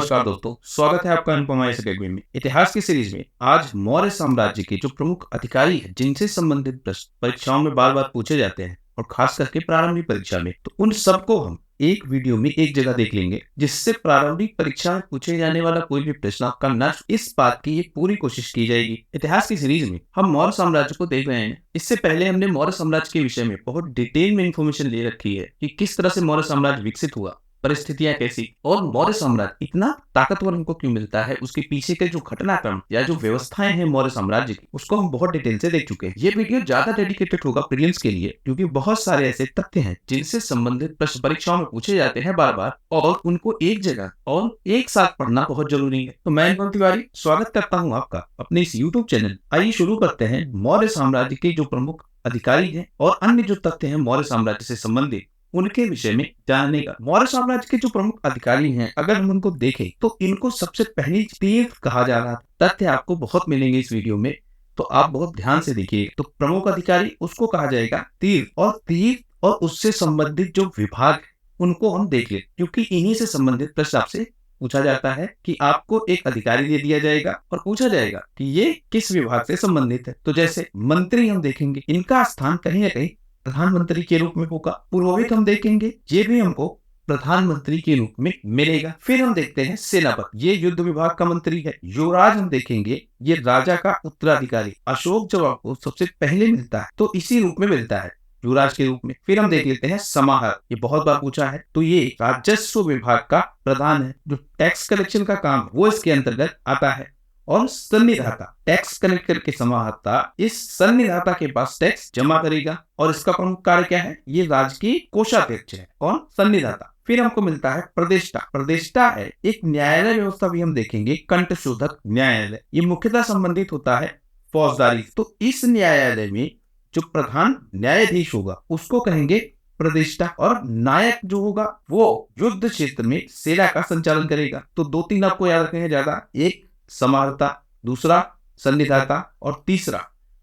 नमस्कार दोस्तों, स्वागत है आपका अनुपमा इस अकेडमी में। इतिहास की सीरीज में आज मौर्य साम्राज्य के जो प्रमुख अधिकारी हैं जिनसे संबंधित प्रश्न परीक्षाओं में बार बार पूछे जाते हैं और खास करके प्रारंभिक परीक्षा में, तो उन सबको हम एक वीडियो में एक जगह देख लेंगे, जिससे प्रारंभिक परीक्षा में पूछे जाने वाला कोई भी प्रश्न आपका नष्ट, इस बात की पूरी कोशिश की जाएगी। इतिहास की सीरीज में हम मौर्य साम्राज्य को देख रहे हैं। इससे पहले हमने मौर्य साम्राज्य के विषय में बहुत डिटेल में इंफॉर्मेशन ले रखी है कि किस तरह से मौर्य साम्राज्य विकसित हुआ, परिस्थितियां कैसी, और मौर्य साम्राज्य इतना ताकतवर हमको क्यों मिलता है, उसके पीछे के जो घटनाक्रम या जो व्यवस्थाएं हैं मौर्य साम्राज्य की, उसको हम बहुत डिटेल से देख चुके हैं। ये वीडियो ज्यादा डेडिकेटेड होगा प्रीलिम्स के लिए, क्योंकि बहुत सारे ऐसे तथ्य हैं जिनसे संबंधित प्रश्न परीक्षाओं में पूछे जाते हैं बार बार, और उनको एक जगह और एक साथ पढ़ना बहुत जरूरी है। तो मैं अनुपम तिवारी स्वागत करता हूँ आपका अपने इस यूट्यूब चैनल। आइए शुरू करते हैं मौर्य साम्राज्य के जो प्रमुख अधिकारी हैं और अन्य जो तथ्य हैं मौर्य साम्राज्य से संबंधित, उनके विषय में जानने का। मौर्य साम्राज्य के जो प्रमुख अधिकारी हैं, अगर हम उनको देखें तो इनको सबसे पहले तीर्थ कहा जा रहा था। तथ्य आपको बहुत मिलेंगे इस वीडियो में, तो आप बहुत ध्यान से देखिए। तो प्रमुख अधिकारी उसको कहा जाएगा तीर्थ, और तीर्थ और उससे संबंधित जो विभाग उनको हम देख ले, क्योंकि इन्हीं से संबंधित प्रश्न आपसे पूछा जाता है कि आपको एक अधिकारी दे दिया जाएगा और पूछा जाएगा कि ये किस विभाग से संबंधित है। तो जैसे मंत्री हम देखेंगे, इनका स्थान कहीं ना कहीं प्रधानमंत्री के रूप में होगा। पुरोहित हम देखेंगे, ये भी हमको प्रधानमंत्री के रूप में मिलेगा। फिर हम देखते हैं सेनापति, ये युद्ध विभाग का मंत्री है। युवराज हम देखेंगे, ये राजा का उत्तराधिकारी। अशोक जब आपको सबसे पहले मिलता है तो इसी रूप में मिलता है, युवराज के रूप में। फिर हम देख लेते हैं समाहर, ये बहुत बार पूछा है, तो ये राजस्व विभाग का प्रधान है, जो टैक्स कलेक्शन का काम वो इसके अंतर्गत आता है। और सन्निधाता, टैक्स कलेक्ट करके समाहर्ता इस सन्निधाता के पास टैक्स जमा करेगा, और इसका प्रमुख कार्य क्या है, ये राज्य की कोषाध्यक्ष है। कौन? सन्निधाता। फिर हमको मिलता है प्रदेष्टा। प्रदेष्टा है एक न्यायालय व्यवस्था भी हम देखेंगे, कंठशोधक न्यायालय। ये मुख्यतः संबंधित होता है फौजदारी। तो इस न्यायालय में जो प्रधान न्यायाधीश होगा उसको कहेंगे प्रदेष्टा, और नायक जो होगा वो युद्ध क्षेत्र में सेना का संचालन करेगा। तो दो तीन आपको याद रखने हैं ज्यादा, एक समाहर्ता, दूसरा सन्निधाता, और तीसरा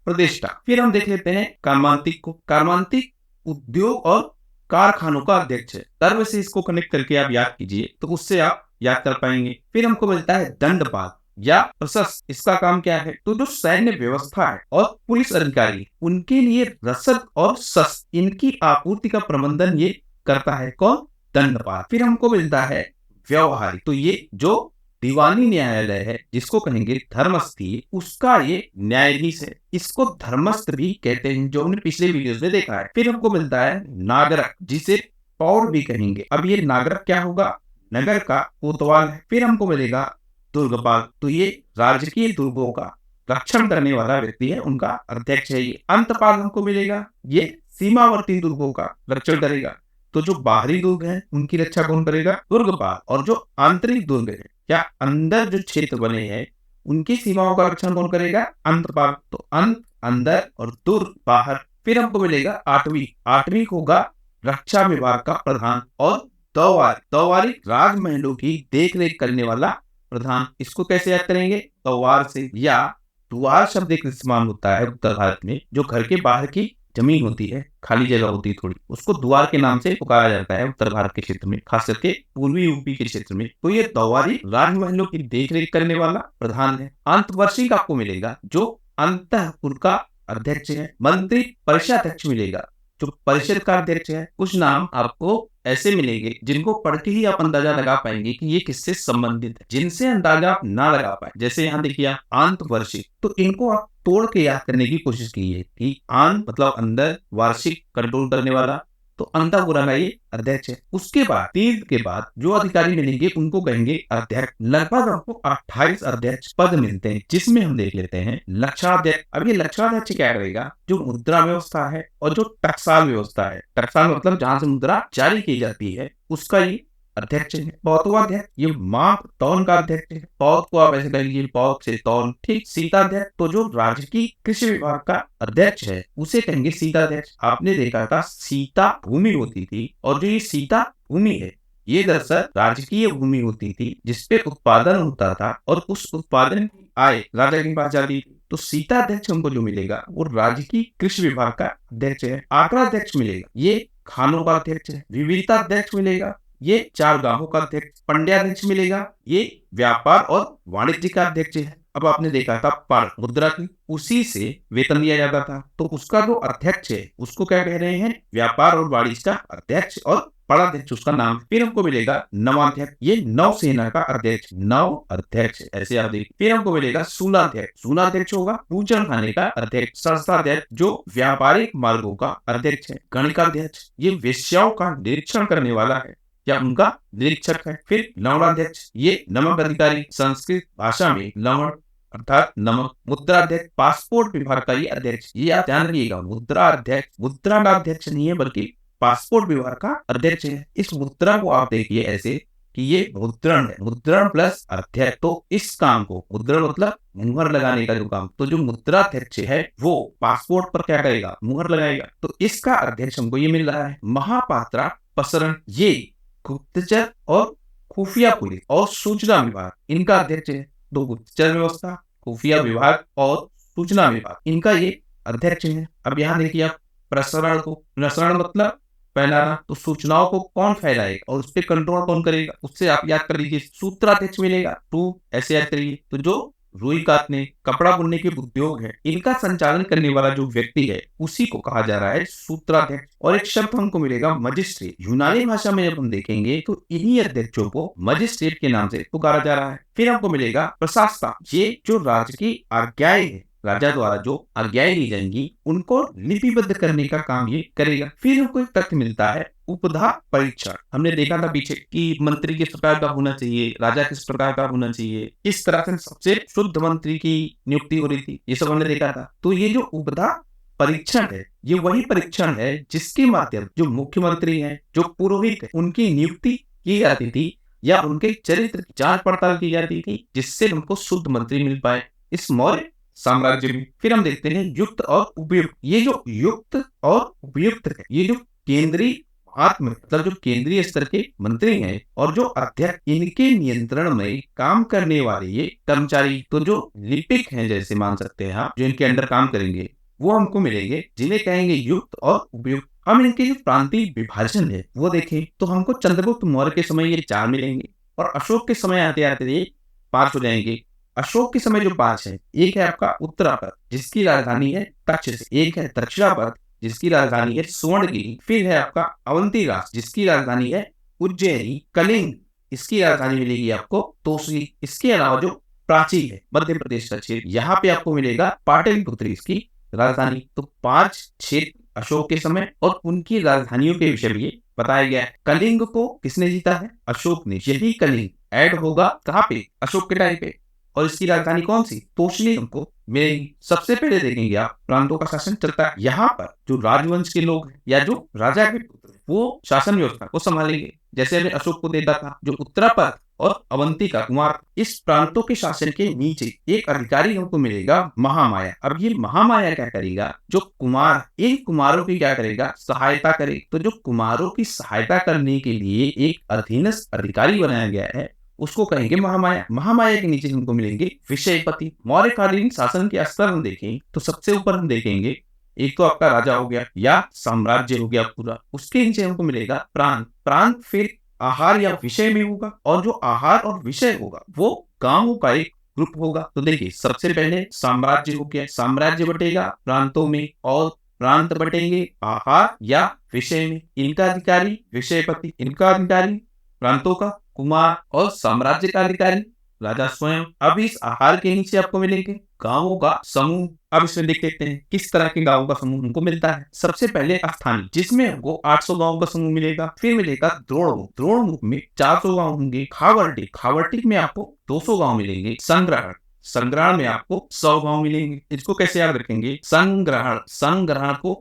प्रदेष्टा। फिर हम देख लेते हैं कार्मांतिक को। कार्मांतिक उद्योग और कारखानों का अध्यक्ष है। कर्म से इसको कनेक्ट करके आप याद कीजिए, तो उससे आप याद कर पाएंगे। फिर हमको मिलता है दंडपाल या प्रशस्त। इसका काम क्या है, तो जो सैन्य व्यवस्था है और पुलिस अधिकारी, उनके लिए रसद और शस्त्र, इनकी आपूर्ति का प्रबंधन ये करता है। कौन? दंडपाल। फिर हमको मिलता है व्यवहारी, तो ये जो दीवानी न्यायालय है जिसको कहेंगे धर्मस्थी, उसका ये न्यायाधीश है। इसको धर्मस्थ भी कहते हैं, जो हमने पिछले वीडियोस में देखा है। फिर हमको मिलता है नागरक, जिसे पौर भी कहेंगे। अब ये नागरक क्या होगा? नगर का कोतवाल है। फिर हमको मिलेगा दुर्गपाल, तो ये राजकीय दुर्गों का रक्षण करने वाला व्यक्ति है, उनका अध्यक्ष है ये। अंतपाल हमको मिलेगा, ये सीमावर्ती दुर्गों का रक्षण करेगा। तो जो बाहरी दुर्ग है उनकी रक्षा कौन करेगा? दुर्गपाल। और जो आंतरिक दुर्ग है या अंदर जो क्षेत्र बने हैं उनकी सीमाओं का रक्षण कौन करेगा? अंतपाल। तो अंत अंदर और दुर्ग बाहर। फिर हमको मिलेगा आठवीं। आठवीं होगा रक्षा विभाग का प्रधान। और तौवारी, तौवारी राजमहलों की देख रेख करने वाला प्रधान। इसको कैसे याद करेंगे? तौवार से, या द्वार शब्द एक इस्तेमाल होता है उत्तर भारत में, जो घर के बाहर की जमीन होती है, खाली जगह होती है थोड़ी, उसको द्वार के नाम से पुकारा जाता है उत्तर भारत के क्षेत्र में, खास करके पूर्वी यूपी के क्षेत्र में। तो ये तौवारी राजमहलों की देखरेख करने वाला प्रधान है। अंतवर्षिक आपको मिलेगा, जो अंतःपुर का अध्यक्ष है। मंत्री परिषदाध्यक्ष मिलेगा, जो परिषद का अध्यक्ष है। कुछ नाम आपको ऐसे मिलेंगे जिनको पढ़ के ही आप अंदाजा लगा पाएंगे कि ये किससे संबंधित है, जिनसे अंदाजा आप ना लगा पाए। जैसे यहाँ देखिए अंतवर्षिक, तो इनको आप तोड़ के याद करने की कोशिश कीजिए कि अंत मतलब अंदर, वार्षिक कंट्रोल करने वाला, तो अंतःपुर का ये अध्यक्ष है। उसके बाद तीर्थ के बाद जो अधिकारी मिलेंगे उनको कहेंगे अध्यक्ष। लगभग आपको 28 अध्यक्ष पद मिलते हैं, जिसमें हम देख लेते हैं लक्षाध्यक्ष। अब ये लक्षाध्यक्ष क्या करेगा? जो मुद्रा व्यवस्था है और जो टकसाल व्यवस्था है, टकसाल मतलब जहां से मुद्रा जारी की जाती है, उसका ये अध्यक्ष है। पौतवाध्यक्ष, ये माप तौल का अध्यक्ष है। पौत को आप ऐसे कह लीजिए, पौत से तौल। ठीक। सीताध्यक्ष, तो जो राज्य की कृषि विभाग का अध्यक्ष है उसे कहेंगे सीताध्यक्ष। आपने देखा था सीता भूमि होती थी, और जो ये सीता भूमि है ये दरअसल राजकीय भूमि होती थी जिसपे उत्पादन होता था, और उस उत्पादन की आय राजा के पास जाती थी। तो सीताध्यक्ष हमको जो मिलेगा वो राज्य की कृषि विभाग का अध्यक्ष है। आंकड़ाध्यक्ष मिलेगा, ये खानों का अध्यक्ष है। विविधता अध्यक्ष मिलेगा, ये 4 गांवों का अध्यक्ष। पंड्याध्यक्ष मिलेगा, ये व्यापार और वाणिज्य का अध्यक्ष है। अब आपने देखा था पर मुद्रा की, उसी से वेतन दिया जाता था, तो उसका जो अध्यक्ष है उसको क्या कह रहे हैं, व्यापार और वाणिज्य का अध्यक्ष, और पदाध्यक्ष उसका नाम। फिर हमको मिलेगा नवाध्यक्ष, ये नौसेना का अध्यक्ष, नौ अध्यक्ष ऐसे आप देखिए। फिर हमको मिलेगा सूलाध्यक्ष, सूलाध्यक्ष होगा पूजन खाने का अध्यक्ष। संस्थाध्यक्ष जो व्यापारिक मार्गों का अध्यक्ष है। गणिकाध्यक्ष ये वेश्याओं का निरीक्षण करने वाला है या उनका निरीक्षक है। फिर लवणाध्यक्ष ये नमक अधिकारी, संस्कृत भाषा में लवण अर्थात नमक। मुद्राध्यक्ष पासपोर्ट विभाग का ये अध्यक्ष, ये आप ध्यान रखिएगा, मुद्रा अध्यक्ष मुद्रा का अध्यक्ष नहीं है बल्कि पासपोर्ट विभाग का अध्यक्ष है। इस मुद्रा को आप देखिए ऐसे कि ये मुद्रण है, मुद्रण प्लस अध्यक्ष। तो इस काम को, मुद्रण मतलब मुहर लगाने का जो काम, तो जो मुद्राध्यक्ष है वो पासपोर्ट पर क्या करेगा, मुहर लगाएगा। तो इसका अध्यक्ष हमको ये मिल रहा है। महापात्रा प्रसरण ये गुप्तचर और खुफिया पुलिस और सूचना विभाग इनका अध्यक्ष है। दो गुप्तचर व्यवस्था, खुफिया विभाग और सूचना विभाग इनका ये अध्यक्ष है। अब यहाँ देखिए आप प्रसारण को, प्रसारण मतलब फैलाना, तो सूचनाओं को कौन फैलाएगा और उस पर कंट्रोल कौन करेगा, उससे आप याद कर लीजिए सूत्राध्यक्ष मिलेगा। टू ऐसे याद करिए। तो जो रुई काटने, कपड़ा बुनने के उद्योग है, इनका संचालन करने वाला जो व्यक्ति है उसी को कहा जा रहा है सूत्राध्यक्ष। और एक शब्द हमको मिलेगा मजिस्ट्रेट। यूनानी भाषा में जब हम देखेंगे तो इन्हीं अध्यक्षों को मजिस्ट्रेट के नाम से पुकारा जा रहा है। फिर हमको मिलेगा प्रशासक, ये जो राज्य की आज्ञाएं है, राजा द्वारा जो आज्ञाएं ली जाएंगी उनको लिपिबद्ध करने का काम ये करेगा। फिर हमको एक तथ्य मिलता है उपधा परीक्षण। हमने देखा था पीछे कि मंत्री किस प्रकार का होना चाहिए, राजा किस प्रकार का होना चाहिए, इस तरह से सबसे शुद्ध मंत्री की नियुक्ति हो रही थी, ये सब हमने देखा था। तो ये जो उपधा परीक्षण है ये वही परीक्षण है जिसके माध्यम जो मुख्यमंत्री हैं, जो पुरोहित है, उनकी नियुक्ति की जाती थी या उनके चरित्र की जांच पड़ताल की जाती थी, जिससे हमको शुद्ध मंत्री मिल पाए इस मौर्य साम्राज्य में। फिर हम देखते हैं युक्त और उपयुक्त। ये जो युक्त और उपयुक्त है, ये जो केंद्रीय मतलब जो केंद्रीय स्तर के मंत्री हैं और जो अध्यक्ष, इनके नियंत्रण में काम करने वाले ये कर्मचारी, तो जो लिपिक हैं जैसे मान सकते हैं आप, जो इनके अंडर काम करेंगे वो हमको मिलेंगे, जिन्हें कहेंगे युक्त और उपयुक्त। हम इनके जो प्रांतीय विभाजन है वो देखें तो हमको चंद्रगुप्त मौर्य के समय ये 4 मिलेंगे और अशोक के समय आते आते ये 5 हो जाएंगे। अशोक के समय जो 5 है, एक है आपका उत्तरापद जिसकी राजधानी है तक्षशिला, एक है दक्षिणापद जिसकी राजधानी है सुवर्णगिरी, फिर है आपका अवंती राज जिसकी राजधानी है उज्जैनी, कलिंग इसकी राजधानी मिलेगी आपको तोसी। इसके अलावा जो प्राची है मध्य प्रदेश का क्षेत्र, यहाँ पे आपको मिलेगा पाटलिपुत्र इसकी राजधानी। तो 5 क्षेत्र अशोक के समय और उनकी राजधानियों के विषय में बताया गया है। कलिंग को किसने जीता है, अशोक ने। यही कलिंग ऐड होगा कहाँ पे, अशोक के टाइम पे, और इसकी राजधानी कौन सी, तोशनी हमको मिलेगी। सबसे पहले देखेंगे आप प्रांतों का शासन चलता है। यहाँ पर जो राजवंश के लोग हैं या जो राजा के पुत्र वो शासन व्यवस्था को संभालेंगे, जैसे हमें अशोक को देता था जो उत्तरापद और अवंती का कुमार। इस प्रांतों के शासन के नीचे एक अधिकारी हमको मिलेगा महामाया। अब ये महामाया क्या करेगा, जो कुमार, इन कुमारों की क्या करेगा, सहायता करे। तो जो कुमारों की सहायता करने के लिए एक अधीनस्थ अधिकारी बनाया गया है उसको कहेंगे महामाया। महामाया के नीचे हमको मिलेंगे विषयपति। मौर्यकालीन शासन के स्तर हम देखें तो सबसे ऊपर हम देखेंगे एक तो आपका राजा हो गया या साम्राज्य हो गया पूरा, उसके नीचे हमको मिलेगा प्रांत। प्रांत फिर आहार या विषय में होगा, और जो आहार और विषय होगा वो गांवों का एक ग्रुप होगा। तो देखिए सबसे पहले साम्राज्य हो गया, साम्राज्य बटेगा प्रांतों में और प्रांत बटेंगे आहार या विषय में। इनका अधिकारी विषयपति, इनका अधिकारी प्रांतों का कुमार और साम्राज्य का अधिकारी राजा स्वयं। अब इस आहार के नीचे आपको मिलेंगे गांवों का समूह। अब इसमें देख लेते हैं किस तरह के गांवों का समूह हमको मिलता है। सबसे पहले स्थानीय, जिसमें हमको 800 गांवों का समूह मिलेगा। फिर मिलेगा द्रोणमुख, द्रोणमुख में 400 गांव होंगे। खावर्टिक, खावर्टिक में आपको 200 गांव मिलेंगे। संग्रहण, संग्रहण में आपको 100 गांव मिलेंगे। इसको कैसे याद रखेंगे, संग्रहण, संग्रहण को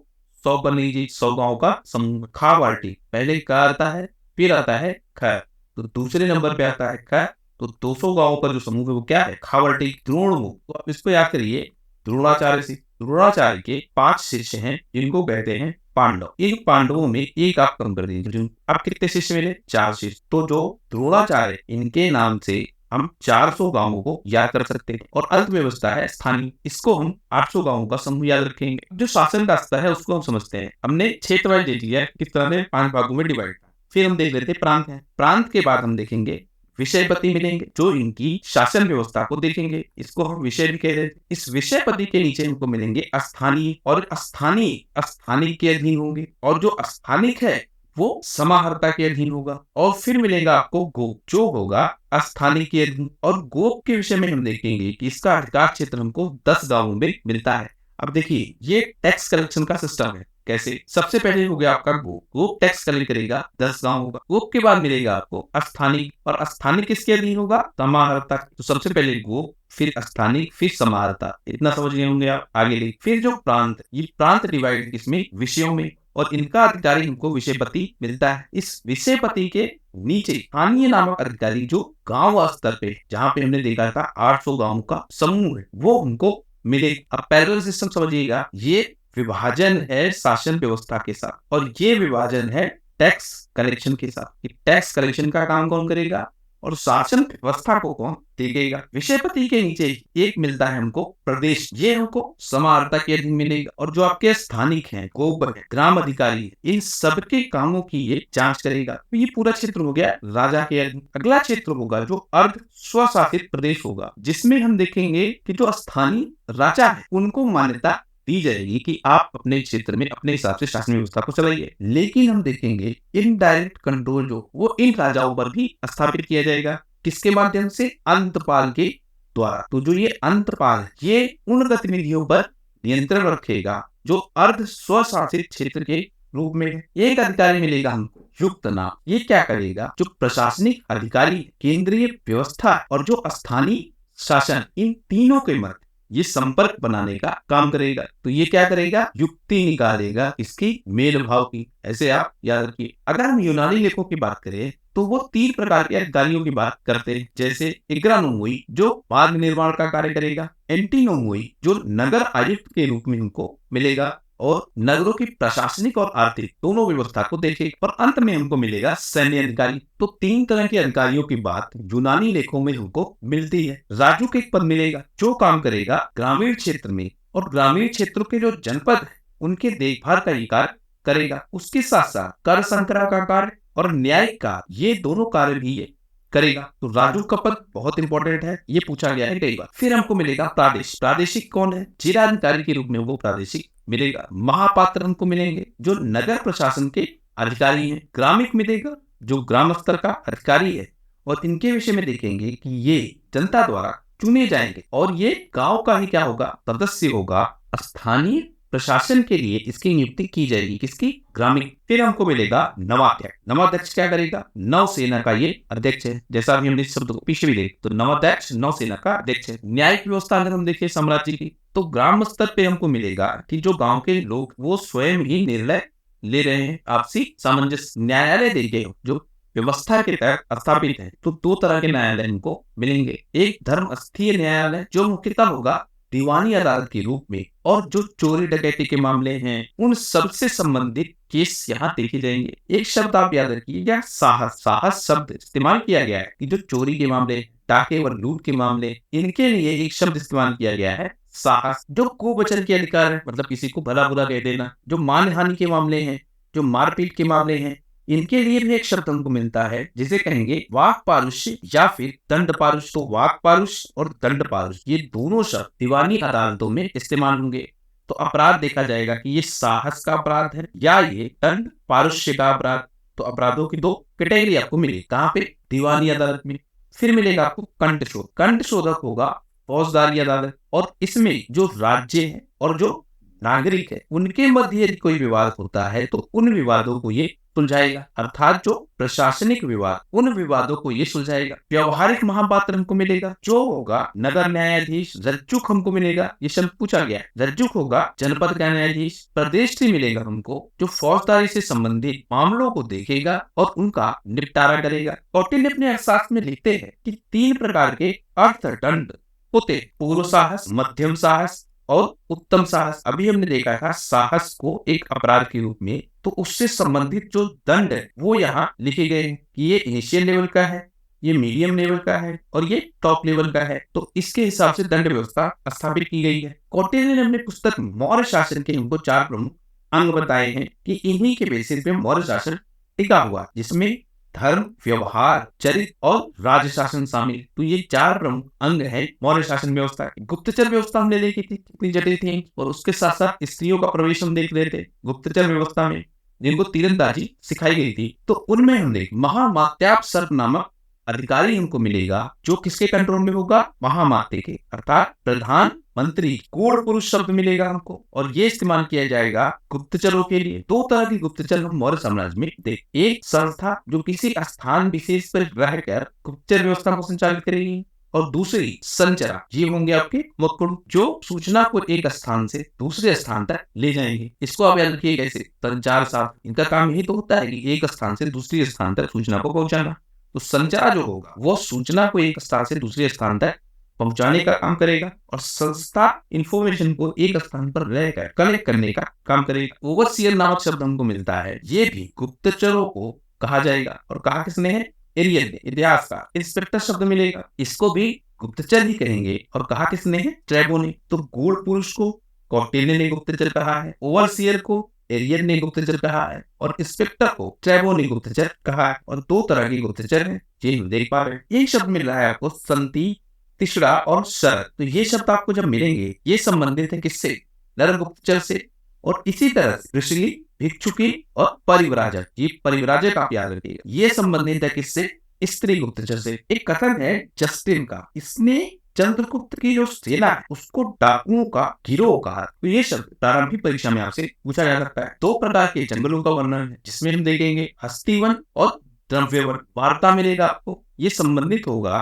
100 पर लीजिए, 100 गांव का समूह। खावर्टिक पहले का आता है, फिर आता है ख, तो दूसरे नंबर पे आता है ख, तो 200 गांवों का जो समूह है वो क्या है, खावर्टिक। द्रोणमुख, तो आप इसको याद करिए द्रोणाचार्य से। द्रोणाचार्य के 5 शिष्य हैं जिनको कहते हैं पांडव। इन पांडवों में एक आप कम कर दीजिए, अब कितने शिष्य मिले, 4 शिष्य। तो जो द्रोणाचार्य, इनके नाम से हम 400 गांवों को याद कर सकते हैं। और अर्थव्यवस्था है स्थानीय, इसको हम 800 गांवों का समूह याद रखेंगे। जो शासन का स्तर है उसको हम समझते हैं। हमने क्षेत्र वाइज दे दिया है, किस तरह से 5 भागों में डिवाइड। फिर हम देख लेते प्रांत है। प्रांत के बाद हम देखेंगे विषयपति मिलेंगे, जो इनकी शासन व्यवस्था को देखेंगे, इसको हम विषय भी कह रहे हैं। इस विषयपति के नीचे हमको मिलेंगे स्थानीय, और स्थानीय के अधीन होंगे, और जो स्थानिक है वो समाहर्ता के अधीन होगा। और फिर मिलेगा आपको गोप, जो होगा स्थानीय के अधीन। और गोप के विषय में हम देखेंगे कि इसका अधिकार क्षेत्र हमको 10 गांवों में मिलता है। अब देखिए ये टैक्स कलेक्शन का सिस्टम है। कैसे? सबसे पहले हो गया आपका गोप, गोप टैक्स कलेक्ट करेगा, 10 गांव होगा। गोप के बाद मिलेगा आपको स्थानिक, और स्थानिक किसके अधीन होगा? समाहर्ता। तो सबसे पहले गोप, फिर स्थानिक, फिर समाहर्ता। इतना समझ गए होंगे आप। आगे देखिए फिर जो प्रांत, ये प्रांत डिवाइड किसमें? विषयों में, और इनका अधिकारी हमको विषयपति मिलता है। इस विषयपति के नीचे स्थानीय नामक अधिकारी जो गांव स्तर पे, जहां पे हमने देखा था 800 गांवों का समूह है, वो हमको मिले। अब पैरेलल सिस्टम समझिएगा, ये विभाजन है शासन व्यवस्था के साथ, और ये विभाजन है टैक्स कलेक्शन के साथ। टैक्स कलेक्शन का काम कौन करेगा और शासन व्यवस्था को कौन देखेगा? विषयपति के नीचे एक मिलता है हमको प्रदेश, ये हमको समाहर्ता के अधीन मिलेगा। और जो आपके स्थानिक हैं, गोप है, ग्राम अधिकारी है, इन सबके कामों की ये जांच करेगा। तो ये पूरा क्षेत्र हो गया राजा के अधीन। अगला क्षेत्र होगा जो अर्ध स्वशासित प्रदेश होगा, जिसमें हम देखेंगे कि जो स्थानीय राजा है उनको मान्यता दी जाएगी कि आप अपने क्षेत्र में अपने हिसाब से शासन व्यवस्था को चलाइए। लेकिन हम देखेंगे इनडायरेक्ट कंट्रोल जो वो इन राजाओं पर भी स्थापित किया जाएगा। किसके माध्यम से? अंतपाल के द्वारा। तो जो ये अंतपाल है, ये उन गतिविधियों पर नियंत्रण रखेगा जो अर्ध स्वशासित क्षेत्र के रूप में है। एक अधिकारी मिलेगा हमको युक्त नाम, ये क्या करेगा? जो प्रशासनिक अधिकारी, केंद्रीय व्यवस्था और जो स्थानीय शासन, इन तीनों के मध्य ये संपर्क बनाने का काम करेगा। तो ये क्या करेगा? युक्ति निकालेगा इसकी, मेल भाव की। ऐसे आप याद रखिए। अगर हम यूनानी लेखों की बात करें तो वो 3 प्रकार के अधिकारियों की बात करते हैं, जैसे एग्रानोमोई जो मार्ग निर्माण का कार्य करेगा, एंटीनोमोई जो नगर आयुक्त के रूप में हमको मिलेगा और नगरों की प्रशासनिक और आर्थिक दोनों व्यवस्था को देखेगा, और अंत में हमको मिलेगा सैन्य अधिकारी। तो 3 तरह के अधिकारियों की बात यूनानी लेखों में हमको मिलती है। राजुक एक पद मिलेगा जो काम करेगा ग्रामीण क्षेत्र में, और ग्रामीण क्षेत्रों के जो जनपद है उनके देखभाल का कार्य करेगा। उसके साथ साथ कर संग्रह का कार्य और न्यायिक कार्य, ये दोनों कार्य भी ये करेगा। तो राजू का पद बहुत इंपॉर्टेंट है, ये पूछा गया है कई बार। फिर हमको मिलेगा प्रादेश। प्रादेशिक कौन है? जिलाधिकारी के रूप में वो प्रादेशिक मिलेगा। महापात्र हमको मिलेंगे जो नगर प्रशासन के अधिकारी हैं। ग्रामिक मिलेगा जो ग्राम स्तर का अधिकारी है, और इनके विषय में देखेंगे कि ये जनता द्वारा चुने जाएंगे, और ये गांव का ही क्या होगा? सदस्य होगा। स्थानीय प्रशासन के लिए इसकी नियुक्ति की जाएगी। किसकी? ग्रामीण। फिर हमको मिलेगा नवाध्यक्ष। नवाध्यक्ष क्या करेगा? नौसेना का ये अध्यक्ष है। जैसा अभी हमने शब्द को पीछे भी देख, तो नवाध्यक्ष नौसेना का अध्यक्ष है। न्यायिक व्यवस्था अगर हम देखें साम्राज्य की, तो ग्राम स्तर पे हमको मिलेगा कि जो गांव के लोग वो स्वयं ही निर्णय ले रहे हैं, आपसी सामंजस्य न्यायालय देखे जो व्यवस्था के तहत स्थापित है। तो 2 तरह के न्यायालय हमको मिलेंगे। एक धर्मस्थीय न्यायालय जो मुख्यतः होगा दीवानी अदालत के रूप में, और जो चोरी डकैती के मामले हैं उन सबसे संबंधित केस यहाँ देखे जाएंगे। एक शब्द आप याद रखिएगा, साहस। साहस शब्द इस्तेमाल किया गया है कि जो चोरी के मामले, डाके और लूट के मामले, इनके लिए एक शब्द इस्तेमाल किया गया है साहस। जो कुवचन के अधिकार है, मतलब किसी को भला बुरा कह देना, जो मानहानि के मामले हैं, जो मारपीट के मामले हैं, इनके लिए भी एक शब्द हमको मिलता है जिसे कहेंगे वाक पारुष्य या फिर दंड पारुष्य। तो वाक पारुष्य और दंड पारुष्य, ये दोनों शब्द दीवानी अदालतों में इस्तेमाल होंगे। तो अपराध देखा जाएगा कि ये साहस का अपराध है या ये दंड पारुष्य का अपराध। तो अपराधों की 2 कैटेगरी आपको मिली। कहाँ पे? दीवानी अदालत में। फिर मिलेगा आपको कंठशोधक। कंठशोधक होगा फौजदारी अदालत, और इसमें जो राज्य है और जो नागरिक है उनके मध्य यदि कोई विवाद होता है तो उन विवादों को ये सुलझाएगा। अर्थात जो प्रशासनिक विवाद, उन विवादों को ये सुलझाएगा। व्यवहारिक महापात्र हमको मिलेगा जो होगा नगर न्यायाधीश। रज्जुक हमको मिलेगा, ये शब्द पूछा गया है। रज्जुक होगा जनपद का न्यायाधीश। प्रदेश से मिलेगा हमको जो फौजदारी से संबंधित मामलों को देखेगा और उनका निपटारा करेगा। कौटिल्य अपने अर्थशास्त्र में लिखते हैं कि 3 प्रकार के अर्थदंड होते: पूर्व साहस, मध्यम साहस और उत्तम साहस। अभी हमने देखा था साहस को एक अपराध के रूप में, तो उससे संबंधित जो दंड है वो यहाँ लिखे गए हैं कि ये इनिशियल लेवल का है, ये मीडियम लेवल का है और ये टॉप लेवल का है। तो इसके हिसाब से दंड व्यवस्था स्थापित की गई है। कौटिल्य ने अपनी पुस्तक मौर्य शासन के हमको 4 प्रमुख अंग बताए हैं कि इन्हीं के बेसिस पे मौर्य शासन टिका हुआ, जिसमें धर्म, व्यवहार, चरित्र और राज्य शासन शामिल। तो ये 4 प्रमुख अंग है मौर्य शासन व्यवस्था। गुप्तचर व्यवस्था हमने देखी थी, कितनी जटिल थी, और उसके साथ साथ स्त्रियों का प्रवेश हम देख रहे थे गुप्तचर व्यवस्था में, जिनको तीरंदाजी सिखाई गई थी। तो उनमें हम देख महामात्याप सर्प नामक अधिकारी हमको मिलेगा, जो किसके कंट्रोल में होगा? महामात्य के, अर्थात प्रधान मंत्री। गूढ़ पुरुष शब्द मिलेगा हमको, और ये इस्तेमाल किया जाएगा गुप्तचरों के लिए। 2 तरह की गुप्तचर हम मौर्य साम्राज्य में देख, एक संस्था जो किसी स्थान विशेष पर रहकर गुप्तचर व्यवस्था को संचालित करेगी, और दूसरी संचरा, ये होंगे आपके वक्र, जो सूचना को एक स्थान से दूसरे स्थान तक ले जाएंगे। इसको आप याद रखिए कैसे, संचार साथ, इनका काम यही तो होता है कि एक स्थान से दूसरे स्थान तक सूचना को पहुंचाना। तो संचार जो होगा वो सूचना को एक स्थान से दूसरे स्थान तक पहुंचाने का काम करेगा, और संस्था इंफॉर्मेशन को एक स्थान पर रहकर कलेक्ट करने का काम करेगा। ओवरसियर नामक शब्द हमको मिलता है, ये भी गुप्तचरों को कहा जाएगा, और कहा किसने है? एरियन ने, इतिहास का। इंस्पेक्टर शब्द मिलेगा, इसको भी गुप्तचर ही कहेंगे, और कहा किसने है? स्ट्रैबो ने। तो गूढ़ पुरुष को कौटिल्य ने गुप्तचर कहा है, ओवरसियर को एरियन ने गुप्तचर कहा है, और इंस्पेक्टर को स्ट्रैबो ने गुप्तचर कहा है। और 2 तरह के गुप्तचर हैं, ये हम देख पा रहे हैं। एक शब्द मिल रहा है आपको संति, तिसरा और शरद। तो ये शब्द आपको जब मिलेंगे, ये संबंधित है किससे? नर गुप्तचर से। और इसी तरह से ऋषि, भिक्षुकी और परिव्राजक, ये परिव्राजक आप याद रखिएगा, ये संबंधित है किससे? स्त्री गुप्तचर से। एक कथन है जस्टिन का, इसने चंद्रगुप्त की जो सेना है उसको डाकुओं का गिरोह कहा। तो ये शब्द प्रारंभिक परीक्षा में आपसे पूछा जा सकता है। 2 प्रकार के जंगलों का वर्णन है, जिसमें हम देखेंगे हस्तीवन और द्रव्यवन। वार्ता मिलेगा आपको, ये संबंधित होगा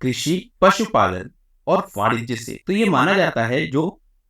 कृषि, पशुपालन और वाणिज्य से। तो ये माना जाता है जो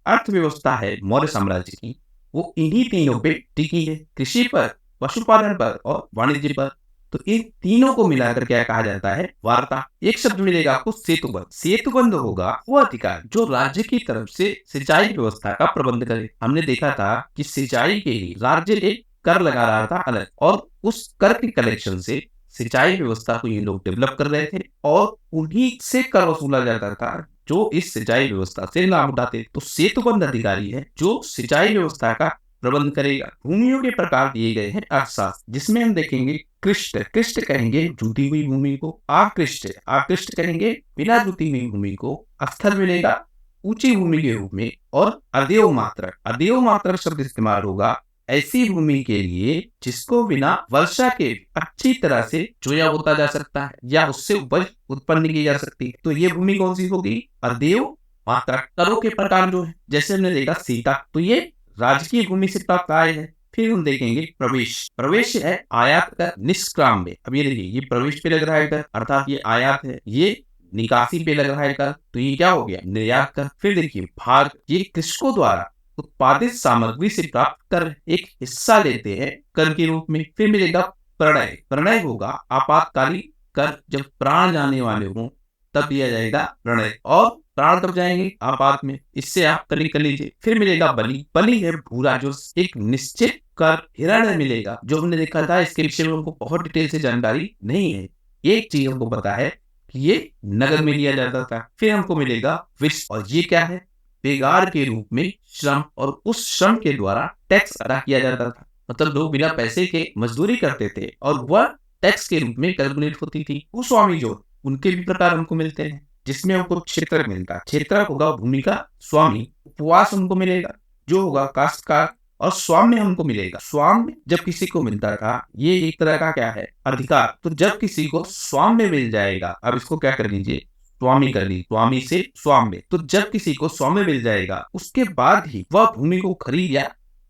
अर्थव्यवस्था है मौर्य साम्राज्य की, वो इन्हीं तीनों पे टिकी है, कृषि पर, पशुपालन पर और वाणिज्य पर। तो इन तीनों को मिलाकर क्या कहा जाता है? वार्ता। एक शब्द मिलेगा आपको सेतुबंध। सेतुबंध होगा वो अधिकार जो राज्य की तरफ से सिंचाई व्यवस्था का प्रबंध करे। हमने देखा था कि सिंचाई के लिए राज्य एक कर लगा रहा था अलग, और उस कर के कलेक्शन से सिंचाई व्यवस्था को ये लोग डेवलप कर रहे थे, और उन्हीं से कर वसूला जाता था जो इस सिंचाई व्यवस्था से लाभ उठाते। तो सेतुबंध अधिकारी है जो सिंचाई व्यवस्था का प्रबंध करेगा। भूमियों के प्रकार दिए गए हैं अर्थशास्त्र, जिसमें हम देखेंगे कृष्ट, कृष्ट कहेंगे जुती हुई भूमि को, आकृष्ट, आकृष्ट कहेंगे बिना जुती हुई भूमि को, स्थल मिलेगा ऊंची भूमि के रूप में, और अदेव मात्रक, अदेव मात्रक शब्द इस्तेमाल होगा ऐसी भूमि के लिए जिसको बिना वर्षा के अच्छी तरह से जोया बोता जा सकता है या उससे उपज उत्पन्न की जा सकती है। तो ये भूमि कौन सी होगी? अदेव मात्रक। करों के प्रकार जो है, जैसे हमने देखा सीता, तो ये राजकीय भूमि से प्राप्त आय है। फिर हम देखेंगे प्रवेश। प्रवेश है आयात कर, निष्क्राम में। अब ये देखिए, ये प्रवेश पे लग रहा है कर, अर्थात ये आयात है, ये निकासी पे लग रहा है कर, तो ये क्या हो गया? निर्यात कर। फिर देखिए भाग, ये कृषकों द्वारा उत्पादित सामग्री से प्राप्त कर एक हिस्सा लेते हैं कर के रूप में। फिर मिलेगा प्रणय। प्रणय होगा आपातकालीन कर, जब प्राण जाने वाले हों तब दिया जाएगा प्रणय, और प्राण कब जाएंगे? आपात में। इससे आप तरीक कर लीजिए। फिर मिलेगा बलि। बलि है भूरा, जो एक निश्चित कर। हिरण्य मिलेगा, जो हमने देखा था, इसके विषय में हमको बहुत डिटेल से जानकारी नहीं है। एक चीज हमको पता है कि ये नगर में लिया जाता था। फिर हमको मिलेगा विष, और ये क्या है? बेगार के रूप में श्रम, और उस श्रम के द्वारा टैक्स अदा किया जाता था। मतलब लोग बिना पैसे के मजदूरी करते थे, और वह टैक्स के रूप में कैलकुलेट होती थी। भूस्वामी जो, उनके भी प्रकार हमको मिलते हैं, जिसमें हमको क्षेत्र मिलता है। क्षेत्र होगा भूमि का स्वामी। उपवास हमको मिलेगा, जो होगा काश्तकार। और स्वाम्य हमको मिलेगा। स्वाम्य जब किसी को मिलता था, ये एक तरह का क्या है? अधिकार। तो जब किसी को स्वाम्य मिल जाएगा, अब इसको क्या कर लीजिए? स्वामी कर ली, स्वामी से स्वाम्य। तो जब किसी को स्वाम्य मिल जाएगा, उसके बाद ही वह भूमि को खरीद या